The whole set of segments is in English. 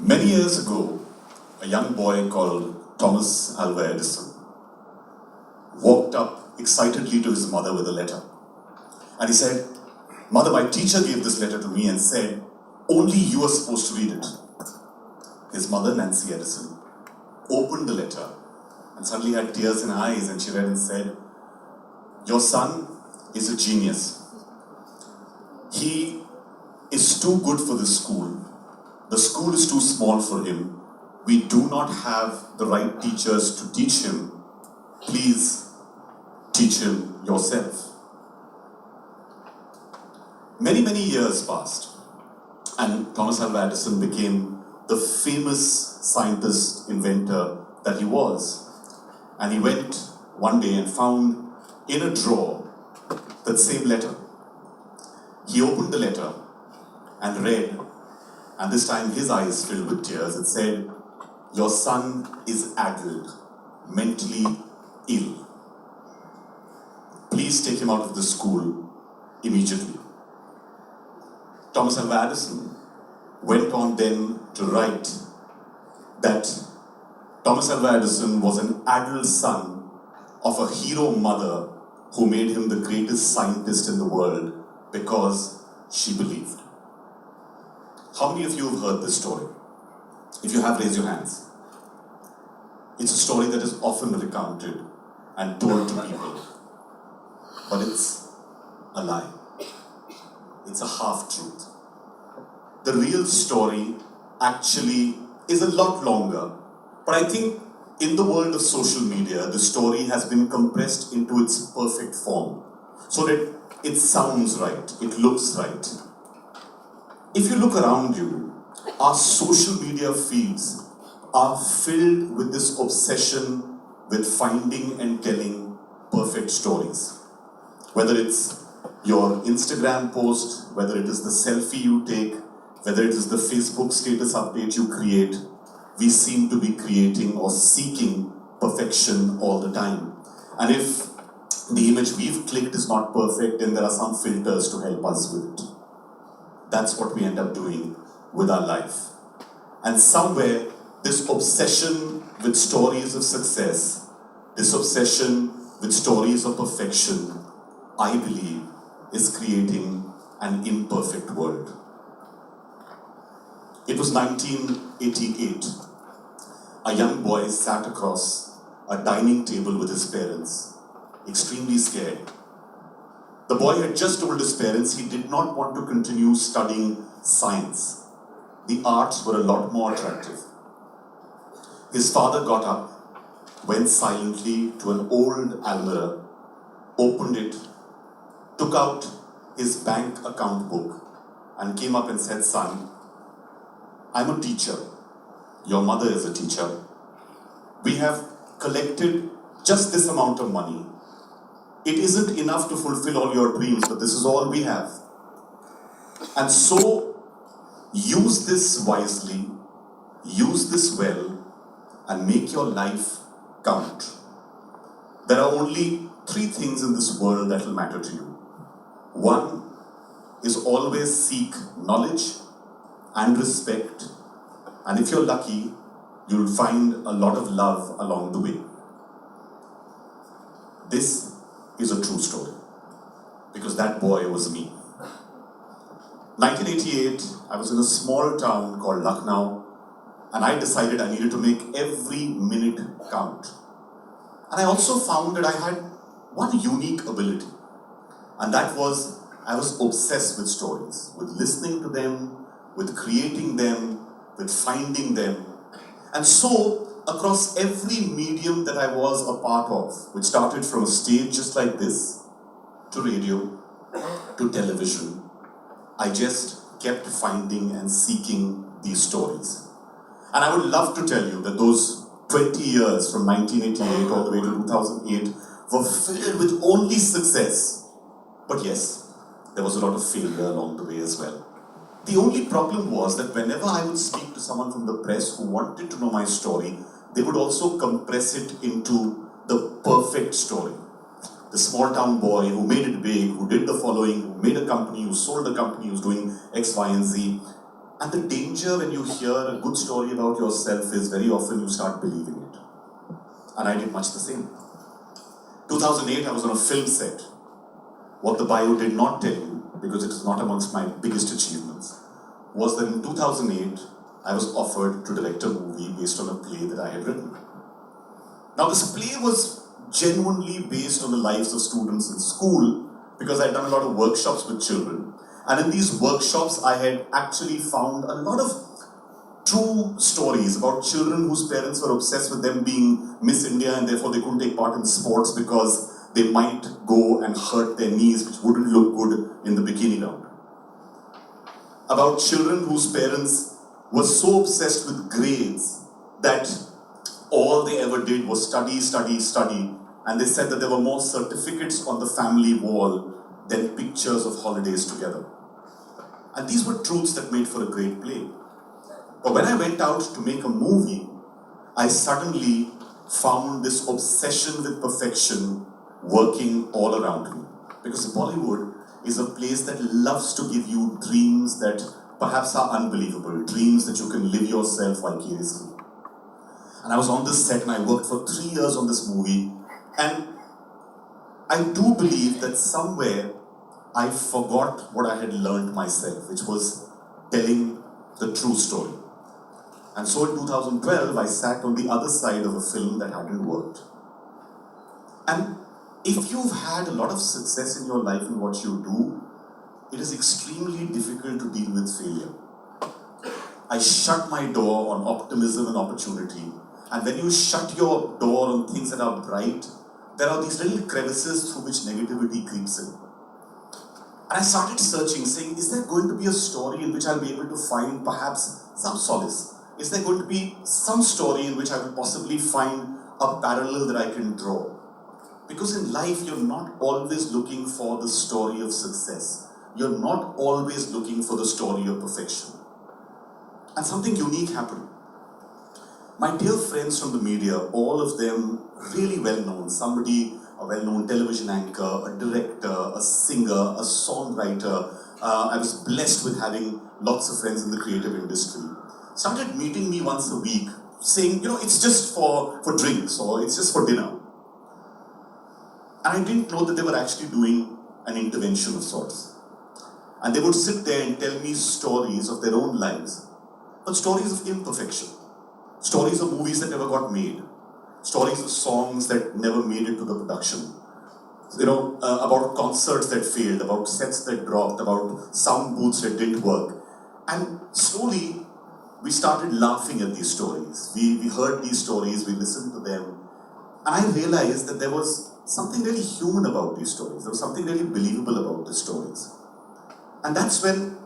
Many years ago, a young boy called Thomas Alva Edison walked up excitedly to his mother with a letter. And he said, "Mother, my teacher gave this letter to me and said, only you are supposed to read it." His mother, Nancy Edison, opened the letter and suddenly had tears in her eyes, and she read and said, "Your son is a genius. He is too good for this school. The school is too small for him. We do not have the right teachers to teach him. Please teach him yourself." Many years passed, and Thomas Alva Edison became the famous scientist, inventor that he was. And he went one day and found in a drawer that same letter. He opened the letter and read, and this time his eyes filled with tears. It said, "Your son is addled, mentally ill. Please take him out of the school immediately." Thomas Alva Edison went on then to write that Thomas Alva Edison was an addled son of a hero mother who made him the greatest scientist in the world because she believed. How many of you have heard this story? If you have, raise your hands. It's a story that is often recounted and told to people, but it's a lie. It's a half-truth. The real story actually is a lot longer, but I think in the world of social media, the story has been compressed into its perfect form so that it sounds right, it looks right. If you look around you, our social media feeds are filled with this obsession with finding and telling perfect stories. Whether it's your Instagram post, whether it is the selfie you take, whether it is the Facebook status update you create, we seem to be creating or seeking perfection all the time. And if the image we've clicked is not perfect, then there are some filters to help us with it. That's what we end up doing with our life. And somewhere, this obsession with stories of success, this obsession with stories of perfection, I believe, is creating an imperfect world. It was 1988. A young boy sat across a dining table with his parents, extremely scared. The boy had just told his parents he did not want to continue studying science. The arts were a lot more attractive. His father got up, went silently to an old almirah, opened it, took out his bank account book, and came up and said, "Son, I'm a teacher. Your mother is a teacher. We have collected just this amount of money. It isn't enough to fulfill all your dreams, but this is all we have. And so, use this wisely, use this well, and make your life count. There are only 3 things in this world that will matter to you. One is always seek knowledge and respect, and if you're lucky, you'll find a lot of love along the way." This is a true story, because that boy was me. 1988, I was in a small town called Lucknow, and I decided I needed to make every minute count. And I also found that I had one unique ability, and that was I was obsessed with stories, with listening to them, with creating them, with finding them. And so, across every medium that I was a part of, which started from a stage just like this, to radio, to television, I just kept finding and seeking these stories. And I would love to tell you that those 20 years from 1988 all the way to 2008 were filled with only success. But yes, there was a lot of failure along the way as well. The only problem was that whenever I would speak to someone from the press who wanted to know my story, they would also compress it into the perfect story. The small town boy who made it big, who did the following, who made a company, who sold a company, who's doing X, Y, and Z. And the danger when you hear a good story about yourself is very often you start believing it. And I did much the same. 2008, I was on a film set. What the bio did not tell you, because it is not amongst my biggest achievements, was that in 2008, I was offered to direct a movie based on a play that I had written. Now, this play was genuinely based on the lives of students in school, because I had done a lot of workshops with children. And in these workshops, I had actually found a lot of true stories about children whose parents were obsessed with them being Miss India and therefore they couldn't take part in sports because they might go and hurt their knees, which wouldn't look good in the bikini round. About children whose parents were so obsessed with grades that all they ever did was study, study, study, and they said that there were more certificates on the family wall than pictures of holidays together. And these were truths that made for a great play. But when I went out to make a movie, I suddenly found this obsession with perfection working all around me. Because Bollywood is a place that loves to give you dreams that perhaps are unbelievable, dreams that you can live yourself vicariously. And I was on this set and I worked for 3 years on this movie, and I do believe that somewhere I forgot what I had learned myself, which was telling the true story. And so in 2012, I sat on the other side of a film that hadn't worked. And if you've had a lot of success in your life in what you do, it is extremely difficult to deal with failure. I shut my door on optimism and opportunity. And when you shut your door on things that are bright, there are these little crevices through which negativity creeps in. And I started searching, saying, is there going to be a story in which I'll be able to find perhaps some solace? Is there going to be some story in which I will possibly find a parallel that I can draw? Because in life, you're not always looking for the story of success. You're not always looking for the story of perfection. And something unique happened. My dear friends from the media, all of them really well-known, somebody, a well-known television anchor, a director, a singer, a songwriter. I was blessed with having lots of friends in the creative industry. Started meeting me once a week, saying, it's just for drinks or it's just for dinner. And I didn't know that they were actually doing an intervention of sorts. And they would sit there and tell me stories of their own lives, but stories of imperfection. Stories of movies that never got made. Stories of songs that never made it to the production. About concerts that failed, about sets that dropped, about sound booths that didn't work. And slowly, we started laughing at these stories. We heard these stories, we listened to them. And I realized that there was something really human about these stories. There was something really believable about these stories. And that's when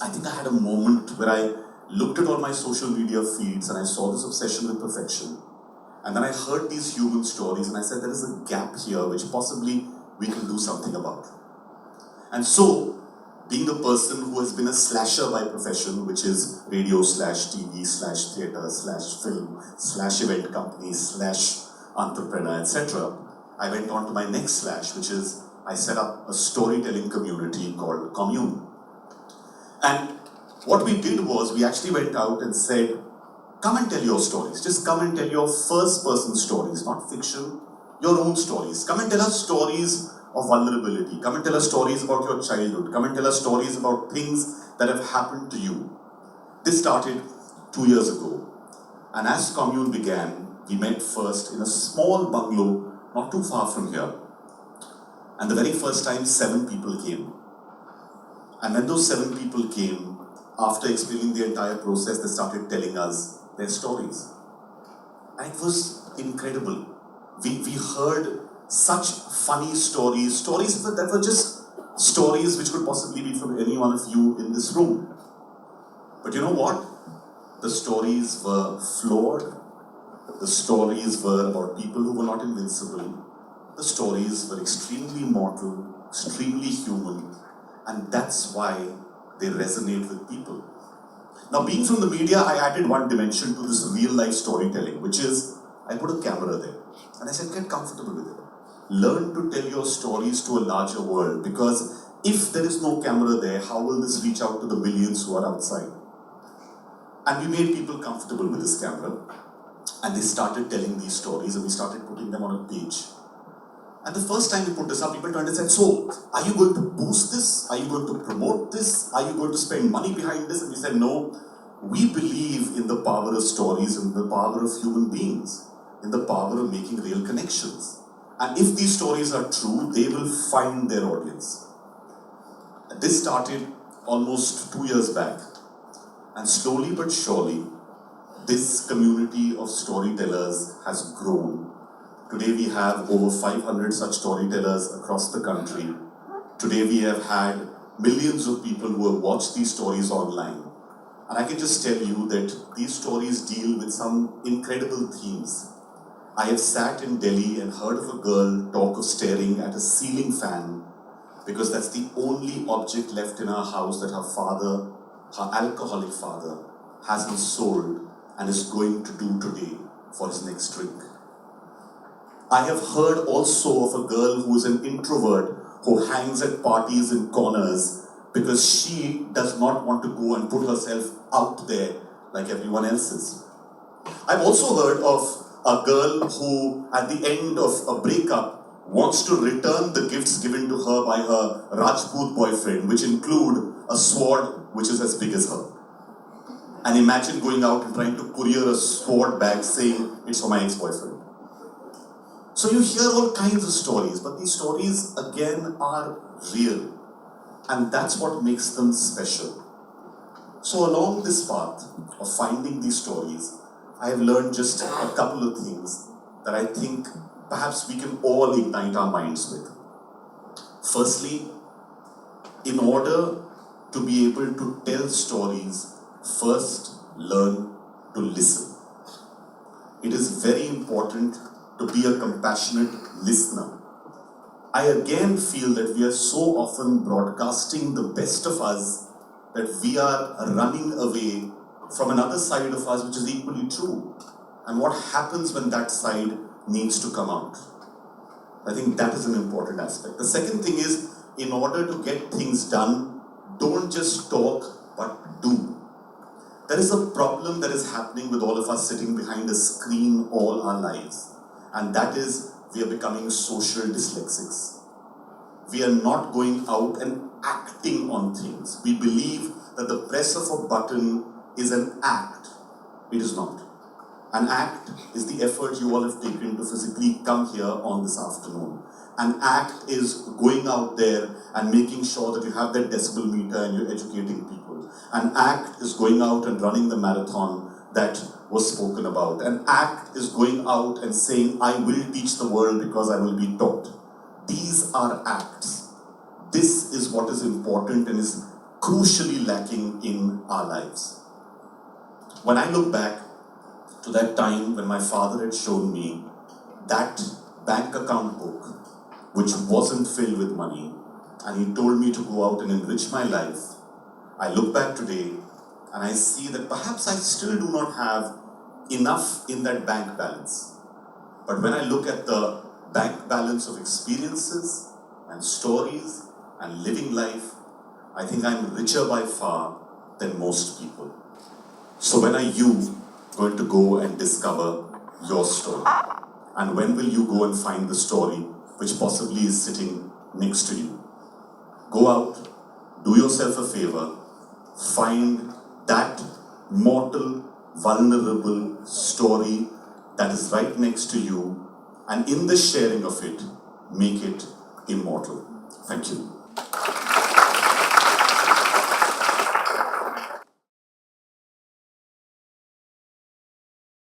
I think I had a moment where I looked at all my social media feeds and I saw this obsession with perfection. And then I heard these human stories and I said, there is a gap here which possibly we can do something about. And so, being the person who has been a slasher by profession, which is radio /TV /theatre /film /event company /entrepreneur, etc., I went on to my next slash, which is I set up a storytelling community called Commune. And what we did was we actually went out and said, come and tell your stories. Just come and tell your first-person stories, not fiction, your own stories. Come and tell us stories of vulnerability. Come and tell us stories about your childhood. Come and tell us stories about things that have happened to you. This started 2 years ago. And as Commune began, we met first in a small bungalow not too far from here. And the very first time, 7 people came. And when those 7 people came, after explaining the entire process, they started telling us their stories. And it was incredible. We heard such funny stories that were just stories which could possibly be from any one of you in this room. But you know what? The stories were flawed. The stories were about people who were not invincible. The stories were extremely mortal, extremely human, and that's why they resonate with people. Now, being from the media, I added one dimension to this real-life storytelling, which is, I put a camera there. And I said, get comfortable with it. Learn to tell your stories to a larger world, because if there is no camera there, how will this reach out to the millions who are outside? And we made people comfortable with this camera. And they started telling these stories and we started putting them on a page. And the first time we put this up, people turned and said, so, are you going to boost this? Are you going to promote this? Are you going to spend money behind this? And we said, no, we believe in the power of stories and the power of human beings, in the power of making real connections. And if these stories are true, they will find their audience. And this started almost 2 years back. And slowly but surely, this community of storytellers has grown. Today we have over 500 such storytellers across the country. Today we have had millions of people who have watched these stories online. And I can just tell you that these stories deal with some incredible themes. I have sat in Delhi and heard of a girl talk of staring at a ceiling fan because that's the only object left in our house that her father, her alcoholic father, hasn't sold and is going to do today for his next drink. I have heard also of a girl who is an introvert who hangs at parties in corners because she does not want to go and put herself out there like everyone else is. I've also heard of a girl who, at the end of a breakup, wants to return the gifts given to her by her Rajput boyfriend, which include a sword which is as big as her. And imagine going out and trying to courier a sword bag saying, it's for my ex-boyfriend. So you hear all kinds of stories, but these stories, again, are real. And that's what makes them special. So along this path of finding these stories, I have learned just a couple of things that I think perhaps we can all ignite our minds with. Firstly, in order to be able to tell stories, first learn to listen. It is very important to be a compassionate listener. I again feel that we are so often broadcasting the best of us that we are running away from another side of us which is equally true. And what happens when that side needs to come out? I think that is an important aspect. The second thing is, in order to get things done, don't just talk, but do. There is a problem that is happening with all of us sitting behind a screen all our lives. And that is, we are becoming social dyslexics. We are not going out and acting on things. We believe that the press of a button is an act. It is not. An act is the effort you all have taken to physically come here on this afternoon. An act is going out there and making sure that you have that decibel meter and you're educating people. An act is going out and running the marathon that was spoken about. An act is going out and saying, I will teach the world because I will be taught. These are acts. This is what is important and is crucially lacking in our lives. When I look back to that time when my father had shown me that bank account book, which wasn't filled with money, and he told me to go out and enrich my life, I look back today and I see that perhaps I still do not have enough in that bank balance. But when I look at the bank balance of experiences and stories and living life, I think I'm richer by far than most people. So when are you going to go and discover your story? And when will you go and find the story which possibly is sitting next to you? Go out, do yourself a favor, find that mortal, vulnerable story that is right next to you, and in the sharing of it, make it immortal. Thank you.